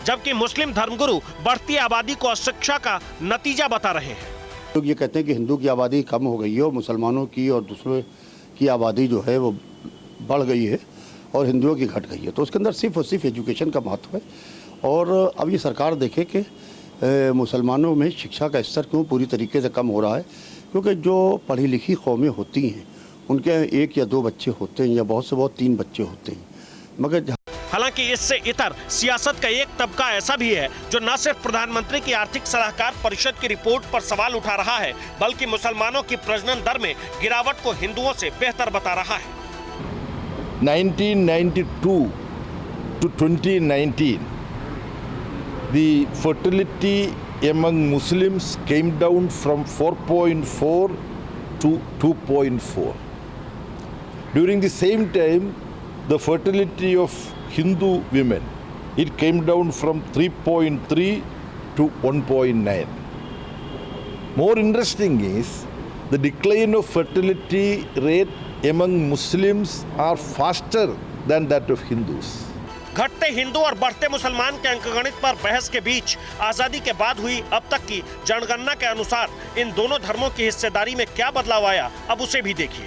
जबकि मुस्लिम धर्मगुरु बढ़ती आबादी को अशिक्षा का नतीजा बता रहे हैं। लोग ये कहते हैं कि हिंदू की आबादी कम हो गई है और मुसलमानों की और दूसरों की आबादी जो है वो बढ़ गई है और हिंदुओं की घट गई है। तो उसके अंदर सिर्फ और सिर्फ एजुकेशन का महत्व है। और अब ये सरकार देखे कि मुसलमानों में शिक्षा का स्तर क्यों पूरी तरीके से कम हो रहा है, क्योंकि जो पढ़ी लिखी कौमें होती हैं उनके 1 या 2 बच्चे होते हैं या बहुत से बहुत 3 बच्चे होते हैं। मगर हालांकि इससे इतर सियासत का एक तबका ऐसा भी है जो न सिर्फ प्रधानमंत्री की आर्थिक सलाहकार परिषद की रिपोर्ट पर सवाल उठा रहा है, बल्कि मुसलमानों की प्रजनन दर में गिरावट को हिंदुओं से बेहतर बता रहा है। 1992 to 2019, the fertility among Muslims came down from 4.4 to 2.4. During the same time, the fertility of Hindu women, it came down from 3.3 to 1.9. More interesting is the decline of fertility rate among Muslims are faster than that of Hindus. घटते हिंदू और बढ़ते मुसलमान के अंकगणित पर बहस के बीच आजादी के बाद हुई अब तक की जनगणना के अनुसार इन दोनों धर्मों की हिस्सेदारी में क्या बदलाव आया, अब उसे भी देखिए।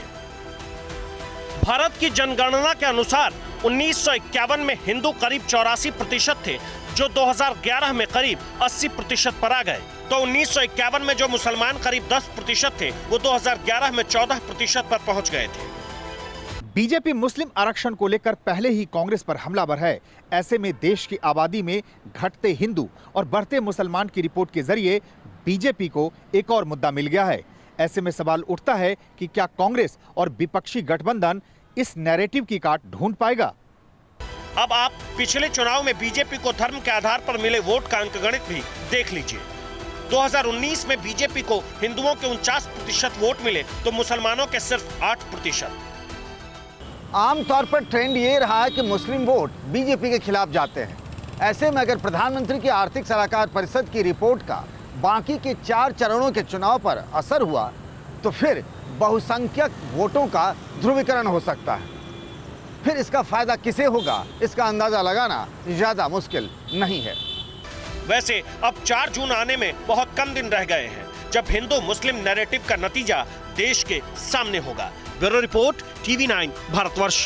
भारत की जनगणना के अनुसार 1951 में हिंदू करीब 84% थे, जो 2011 में करीब 80% पर आ गए। तो 1951 में जो मुसलमान करीब 10% थे, वो 2011 में 14% पर पहुंच गए थे। बीजेपी मुस्लिम आरक्षण को लेकर पहले ही कांग्रेस पर हमलावर है। ऐसे में देश की आबादी में घटते हिंदू और बढ़ते मुसलमान की रिपोर्ट के जरिए बीजेपी को एक और मुद्दा मिल गया है। ऐसे में सवाल उठता है कि क्या कांग्रेस और विपक्षी गठबंधन इस नैरेटिव की काट ढूंढ पाएगा? अब आप पिछले चुनाव में बीजेपी को धर्म के आधार पर मिले वोट का अंकगणित भी देख लीजिए। 2019 में बीजेपी को हिंदुओं के 49% वोट मिले तो मुसलमानों के सिर्फ 8%। आमतौर पर ट्रेंड ये रहा है कि मुस्लिम वोट बीजेपी के खिलाफ जाते हैं। ऐसे में अगर प्रधानमंत्री की आर्थिक सलाहकार परिषद की रिपोर्ट का बाकी के 4 चरणों के चुनाव पर असर हुआ तो फिर बहुसंख्यक वोटों का ध्रुवीकरण हो सकता है। फिर इसका फायदा किसे होगा, इसका अंदाजा लगाना ज्यादा मुश्किल नहीं है। वैसे अब 4 जून आने में बहुत कम दिन रह गए हैं जब हिंदू मुस्लिम नैरेटिव का नतीजा देश के सामने होगा। Bureau report, TV9 Bharatvarsh.